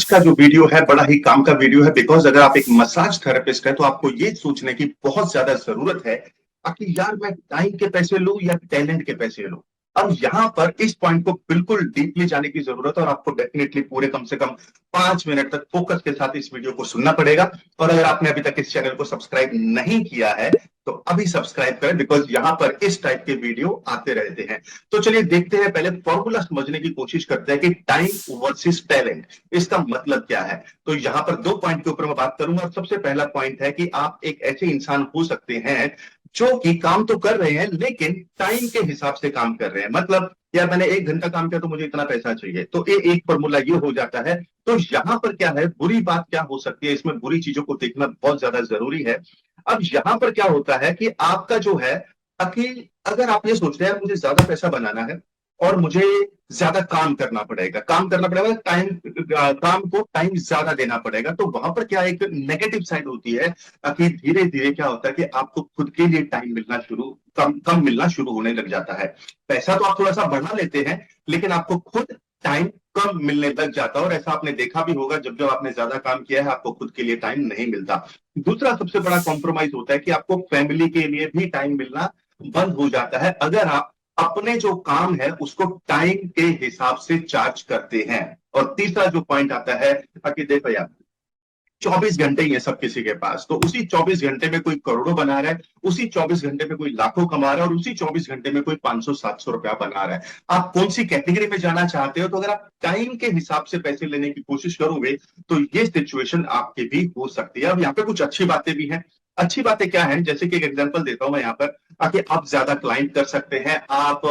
का जो वीडियो है बड़ा ही काम का वीडियो है बिकॉज अगर आप एक मसाज थेरेपिस्ट है तो आपको ये सोचने की बहुत ज्यादा जरूरत है कि यार मैं टाइम के पैसे लूं या टैलेंट के पैसे लूं। अब यहां पर इस पॉइंट को बिल्कुल डीपली जाने की जरूरत है और आपको डेफिनेटली पूरे कम से कम 5 मिनट तक फोकस के साथ इस वीडियो को सुनना पड़ेगा। और अगर आपने अभी तक इस चैनल को सब्सक्राइब नहीं किया है तो अभी सब्सक्राइब करें बिकॉज यहां पर इस टाइप के वीडियो आते रहते हैं। तो चलिए देखते हैं, पहले फॉर्मूला समझने की कोशिश करते हैं कि टाइम वर्सेस टैलेंट इसका मतलब क्या है। तो यहां पर 2 पॉइंट के ऊपर मैं बात करूंगा और सबसे पहला पॉइंट है कि आप एक ऐसे इंसान हो सकते हैं जो कि काम तो कर रहे हैं लेकिन टाइम के हिसाब से काम कर रहे हैं। मतलब यार मैंने 1 घंटा काम किया तो मुझे इतना पैसा चाहिए, तो ये एक फॉर्मूला ये हो जाता है। तो यहां पर क्या है, बुरी बात क्या हो सकती है, इसमें बुरी चीजों को देखना बहुत ज्यादा जरूरी है। अब यहां पर क्या होता है कि आपका जो है कि अगर आप ये सोचते हैं मुझे ज्यादा पैसा बनाना है और मुझे ज्यादा काम करना पड़ेगा टाइम, काम को टाइम ज्यादा देना पड़ेगा, तो वहां पर क्या एक नेगेटिव साइड होती है कि धीरे धीरे क्या होता है कि आपको खुद के लिए टाइम मिलना शुरू कम कम मिलना शुरू होने लग जाता है। पैसा तो आप थोड़ा सा बढ़ा लेते हैं लेकिन आपको खुद टाइम कम मिलने लग जाता है और ऐसा आपने देखा भी होगा जब जब आपने ज्यादा काम किया है आपको खुद के लिए टाइम नहीं मिलता। दूसरा सबसे बड़ा कॉम्प्रोमाइज होता है कि आपको फैमिली के लिए भी टाइम मिलना बंद हो जाता है अगर आप अपने जो काम है उसको टाइम के हिसाब से चार्ज करते हैं। और तीसरा जो पॉइंट आता है कि देखो यार 24 घंटे ये सब किसी के पास, तो उसी 24 घंटे में कोई करोड़ों बना रहा है, उसी 24 घंटे में कोई लाखों कमा रहा है और उसी 24 घंटे में कोई 500-700 रुपया बना रहा है। आप कौन सी कैटेगरी में जाना चाहते हो? तो अगर आप टाइम के हिसाब से पैसे लेने की कोशिश करोगे तो ये सिचुएशन आपकी भी हो सकती है। अब यहाँ पे कुछ अच्छी बातें भी हैं। अच्छी बातें क्या है, जैसे कि एक एग्जांपल देता हूं मैं यहाँ पर, ताकि आप ज्यादा क्लाइंट कर सकते हैं, आप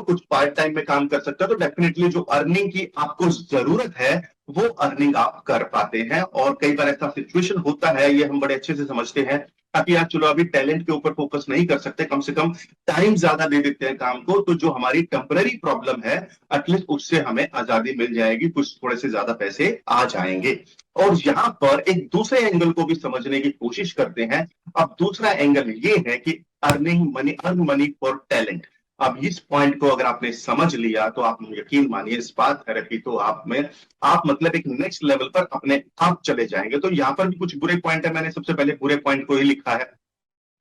कुछ पार्ट टाइम में काम कर सकते हो, तो डेफिनेटली जो अर्निंग की आपको जरूरत है वो अर्निंग आप कर पाते हैं। और कई बार ऐसा सिचुएशन होता है, ये हम बड़े अच्छे से समझते हैं, ताकि आप चलो अभी टैलेंट के ऊपर फोकस नहीं कर सकते, कम से कम टाइम ज्यादा दे देते हैं काम को, तो जो हमारी टेम्पररी प्रॉब्लम है एटलीस्ट उससे हमें आजादी मिल जाएगी, कुछ थोड़े से ज्यादा पैसे आ जाएंगे। और यहां पर एक दूसरे एंगल को भी समझने की कोशिश करते हैं। अब दूसरा एंगल ये है कि अर्न मनी फॉर टैलेंट। अब इस पॉइंट को अगर आपने समझ लिया तो आप यकीन मानिए स्पा थेरेपी तो आप मतलब एक नेक्स्ट लेवल पर अपने आप चले जाएंगे। तो यहाँ पर भी कुछ बुरे पॉइंट है, मैंने सबसे पहले बुरे पॉइंट को ही लिखा है।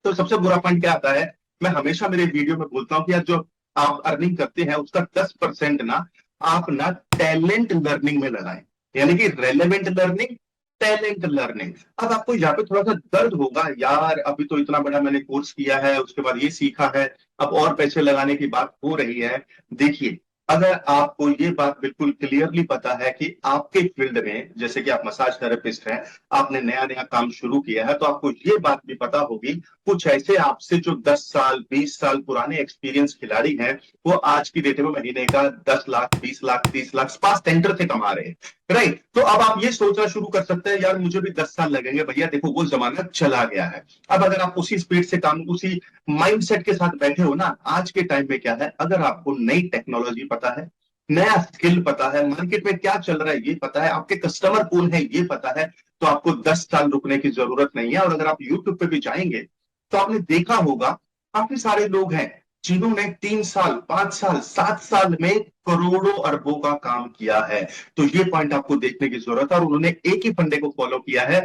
तो सबसे बुरा पॉइंट क्या आता है, मैं हमेशा मेरे वीडियो में बोलता हूँ कि यार जो आप अर्निंग करते हैं उसका 10% ना आप ना टैलेंट लर्निंग में लगाएं, यानी कि रेलेवेंट लर्निंग, टैलेंट लर्निंग। अब आपको यहाँ पे थोड़ा सा दर्द होगा, यार अभी तो इतना बड़ा मैंने कोर्स किया है, उसके बाद ये सीखा है, अब और पैसे लगाने की बात हो रही है। देखिए, अगर आपको ये बात बिल्कुल क्लियरली पता है कि आपके फील्ड में, जैसे कि आप मसाज थेरेपिस्ट हैं, आपने नया नया काम शुरू किया है, तो आपको ये बात भी पता होगी कुछ ऐसे आपसे जो 10 साल 20 साल पुराने एक्सपीरियंस खिलाड़ी हैं, वो आज की डेट में महीने का 10 लाख 20 लाख 30 लाख स्पा सेंटर से कमा रहे हैं। राइट, तो अब आप ये सोचना शुरू कर सकते हैं यार मुझे भी 10 साल लगेंगे। भैया देखो वो जमाना चला गया है। अब अगर आप उसी स्पीड से काम, उसी माइंडसेट के साथ बैठे हो ना, आज के टाइम में क्या है, अगर आपको नई टेक्नोलॉजी पता है, नया स्किल पता है, मार्केट में क्या चल रहा है ये पता है, आपके कस्टमर कौन है ये पता है, तो आपको 10 साल रुकने की जरूरत नहीं है। और अगर आप यूट्यूब पे भी जाएंगे तो आपने देखा होगा काफी सारे लोग हैं जिन्होंने 3 साल 5 साल 7 साल में करोड़ों अरबों का काम किया है। तो ये पॉइंट आपको देखने की जरूरत है और उन्होंने एक ही फंडे को फॉलो किया है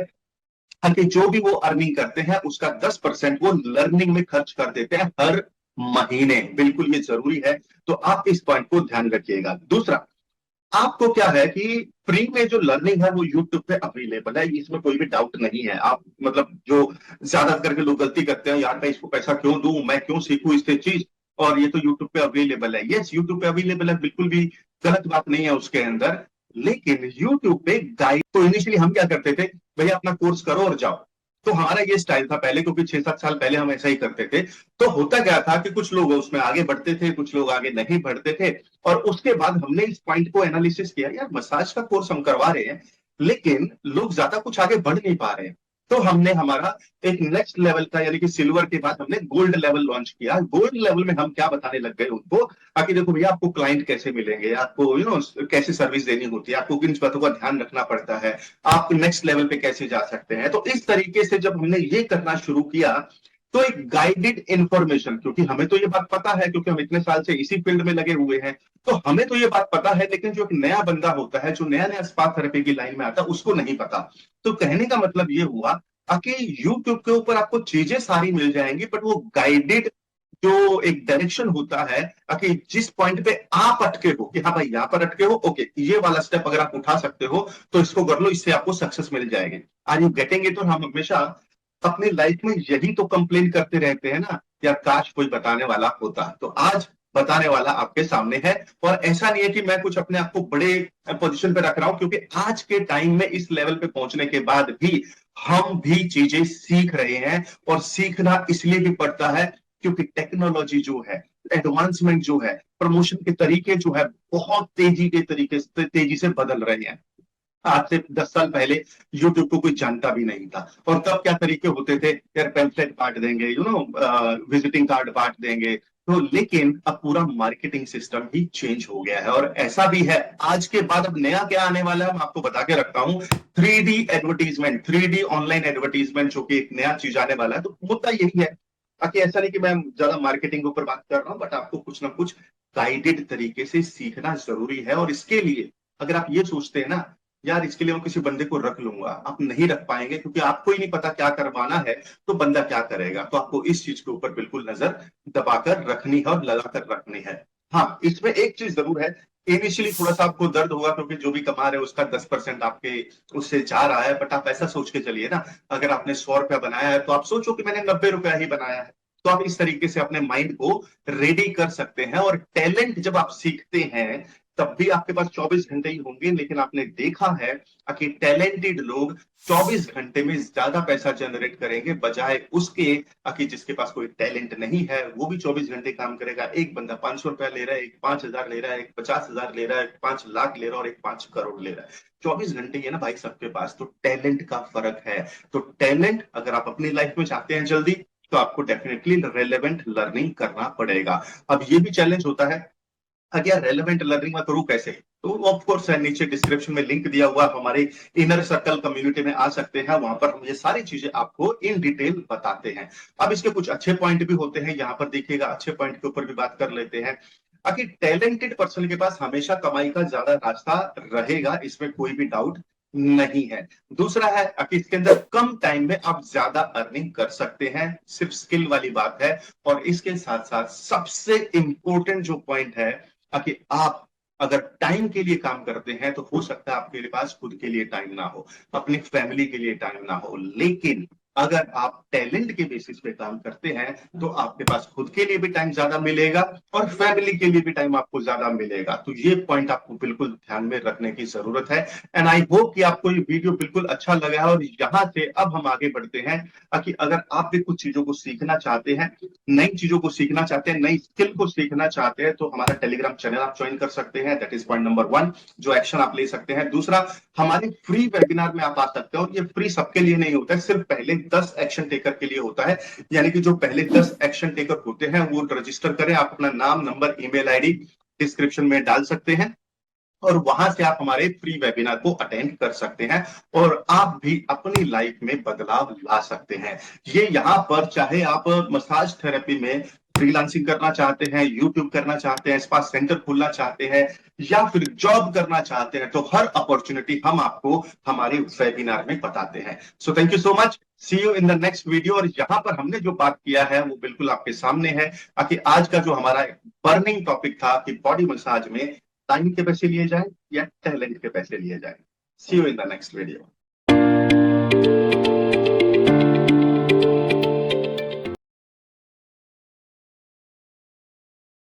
कि जो भी वो अर्निंग करते हैं उसका 10% वो लर्निंग में खर्च कर देते हैं हर महीने। बिल्कुल ये जरूरी है, तो आप इस पॉइंट को ध्यान रखिएगा। दूसरा, आपको क्या है कि फ्री में जो लर्निंग है वो यूट्यूब पे अवेलेबल है, इसमें कोई भी डाउट नहीं है। आप मतलब जो ज्यादा करके लोग गलती करते हैं, यार मैं इसको पैसा क्यों दूं, मैं क्यों सीखूं इससे चीज, और ये तो यूट्यूब पे अवेलेबल है। यस, यूट्यूब पे अवेलेबल है, बिल्कुल भी गलत बात नहीं है उसके अंदर। लेकिन यूट्यूब पे गाइड, तो इनिशियली हम क्या करते थे, भैया अपना कोर्स करो और जाओ। तो हमारा ये स्टाइल था पहले, क्योंकि 6-7 साल पहले हम ऐसा ही करते थे। तो होता क्या था कि कुछ लोग उसमें आगे बढ़ते थे, कुछ लोग आगे नहीं बढ़ते थे। और उसके बाद हमने इस पॉइंट को एनालिसिस किया, यार मसाज का कोर्स हम करवा रहे हैं लेकिन लोग ज्यादा कुछ आगे बढ़ नहीं पा रहे हैं। तो हमने हमारा एक नेक्स्ट लेवल का, यानी कि सिल्वर के बाद हमने गोल्ड लेवल लॉन्च किया। गोल्ड लेवल में हम क्या बताने लग गए उनको, ताकि देखो भैया आपको क्लाइंट कैसे मिलेंगे, आपको कैसे सर्विस देनी होती है, आपको किन बातों का ध्यान रखना पड़ता है, आप नेक्स्ट लेवल पे कैसे जा सकते हैं। तो इस तरीके से जब हमने ये करना शुरू किया तो एक गाइडेड इंफॉर्मेशन, क्योंकि हमें तो ये बात पता है, क्योंकि हम इतने साल से इसी फील्ड में लगे हुए हैं, तो हमें तो ये बात पता है, लेकिन जो एक नया बंदा होता है, जो नया नया स्पा थेरेपी की लाइन में आता है, उसको नहीं पता। तो कहने का मतलब ये हुआ कि यूट्यूब के ऊपर आपको चीजें सारी मिल जाएंगी, बट वो गाइडेड जो एक डायरेक्शन होता है कि जिस पॉइंट पे आप अटके हो, कि हाँ भाई यहाँ पर अटके हो, ओके, ये वाला स्टेप अगर आप उठा सकते हो तो इसको कर लो, इससे आपको सक्सेस मिल जाएगी। Are you getting it? और हम हमेशा अपनी लाइफ में यही तो कंप्लेन करते रहते हैं ना, यार काश कोई बताने वाला होता। तो आज बताने वाला आपके सामने है। और ऐसा नहीं है कि मैं कुछ अपने आप को बड़े पोजीशन पे रख रहा हूं, क्योंकि आज के टाइम में इस लेवल पे पहुंचने के बाद भी हम भी चीजें सीख रहे हैं, और सीखना इसलिए भी पड़ता है क्योंकि टेक्नोलॉजी जो है, एडवांसमेंट जो है, प्रमोशन के तरीके जो है, बहुत तेजी के तरीके से तेजी से बदल रहे हैं। आज से 10 साल पहले यूट्यूब को कोई जानता भी नहीं था, और तब क्या तरीके होते थे, यार पैम्फलेट बांट देंगे, विजिटिंग कार्ड बांट देंगे। तो लेकिन अब पूरा मार्केटिंग सिस्टम ही चेंज हो गया है, और ऐसा भी है आज के बाद अब नया क्या आने वाला है, मैं आपको बता के रखता हूं। 3D advertisement, 3D online advertisement, जो कि एक नया चीज आने वाला है। तो मुद्दा यही है, ताकि ऐसा नहीं कि मैं ज्यादा मार्केटिंग के ऊपर बात कर रहा हूं, बट आपको कुछ ना कुछ गाइडेड तरीके से सीखना जरूरी है। और इसके लिए अगर आप ये सोचते हैं ना, यार इसके लिए मैं किसी बंदे को रख लूंगा, आप नहीं रख पाएंगे, क्योंकि आपको ही नहीं पता क्या करवाना है, तो बंदा क्या करेगा। तो आपको इस चीज के ऊपर बिल्कुल नजर दबाकर रखनी है और लगाकर रखनी है। हाँ, इसमें एक चीज जरूर है, इनिशियली थोड़ा सा आपको दर्द होगा, क्योंकि जो भी कमा रहे हो उसका 10% आपके उससे जा रहा है। बट आप ऐसा सोच के चलिए ना, अगर आपने 100 रुपया बनाया है, तो आप सोचो कि मैंने 90 रुपया ही बनाया है। तो आप इस तरीके से अपने माइंड को रेडी कर सकते हैं। और टैलेंट जब आप सीखते हैं, तब भी आपके पास 24 घंटे ही होंगे, लेकिन आपने देखा है कि टैलेंटेड लोग 24 घंटे में ज्यादा पैसा जनरेट करेंगे, बजाय उसके कि जिसके पास कोई टैलेंट नहीं है, वो भी 24 घंटे काम करेगा। एक बंदा 500 रुपया ले रहा है, एक 5,000 ले रहा है, एक 50,000 ले रहा है, एक 5 लाख ले रहा है, और एक 5 करोड़ ले रहा है। 24 घंटे है ना भाई सबके पास। तो टैलेंट का फर्क है। तो टैलेंट अगर आप अपनी लाइफ में चाहते हैं जल्दी, तो आपको डेफिनेटली रेलेवेंट लर्निंग करना पड़ेगा। अब ये भी चैलेंज होता है, अगर रेलेवेंट लर्निंग में करूं कैसे, तो ऑफ कोर्स है, नीचे डिस्क्रिप्शन में लिंक दिया हुआ, हमारे इनर सर्कल कम्युनिटी में आ सकते हैं। वहां पर हम ये सारी चीजें आपको इन डिटेल बताते हैं। अब इसके कुछ अच्छे पॉइंट भी होते हैं, यहाँ पर देखिएगा, अच्छे पॉइंट के ऊपर भी बात कर लेते हैं। कि टैलेंटेड पर्सन के पास हमेशा कमाई का ज्यादा रास्ता रहेगा, इसमें कोई भी डाउट नहीं है। दूसरा है कि इसके अंदर कम टाइम में आप ज्यादा अर्निंग कर सकते हैं, सिर्फ स्किल वाली बात है। और इसके साथ साथ सबसे इंपॉर्टेंट जो पॉइंट है कि आप अगर टाइम के लिए काम करते हैं, तो हो सकता है आपके पास खुद के लिए टाइम ना हो, अपनी फैमिली के लिए टाइम ना हो। लेकिन अगर आप टैलेंट के बेसिस पे काम करते हैं, तो आपके पास खुद के लिए भी टाइम ज्यादा मिलेगा, और फैमिली के लिए भी टाइम आपको ज्यादा मिलेगा। तो ये पॉइंट आपको बिल्कुल ध्यान में रखने की जरूरत है। एंड आई होप कि आपको ये वीडियो बिल्कुल अच्छा लगा है। और यहां से अब हम आगे बढ़ते हैं कि अगर आप भी कुछ चीजों को सीखना चाहते हैं, नई चीजों को सीखना चाहते हैं, नई स्किल को सीखना चाहते हैं, तो हमारा टेलीग्राम चैनल आप ज्वाइन कर सकते हैं। दैट इज पॉइंट नंबर 1, जो एक्शन आप ले सकते हैं। दूसरा, हमारे फ्री वेबिनार में आप आ सकते हो, और ये फ्री सबके लिए नहीं होता है, सिर्फ पहले 10 एक्शन टेकर के लिए होता है। यानी कि जो पहले 10 एक्शन टेकर होते हैं, वो रजिस्टर करें, आप अपना नाम, नंबर, ईमेल आईडी डिस्क्रिप्शन में डाल सकते हैं, और वहां से आप हमारे फ्री वेबिनार को अटेंड कर सकते हैं, और आप भी अपनी लाइफ में बदलाव ला सकते हैं। ये यहाँ पर चाहे आप मसाज थेरेपी में फ्रीलांसिंग करना चाहते हैं, यूट्यूब करना चाहते हैं, स्पा सेंटर खोलना चाहते हैं, या फिर जॉब करना चाहते हैं, तो हर अपॉर्चुनिटी हम आपको हमारे वेबिनार में बताते हैं। So thank you so much, see you in the next video. और यहाँ पर हमने जो बात किया है वो बिल्कुल आपके सामने है, कि आज का जो हमारा बर्निंग टॉपिक था कि बॉडी मसाज में टाइम के पैसे लिए जाए या टैलेंट के पैसे लिए जाए। See you in the next video.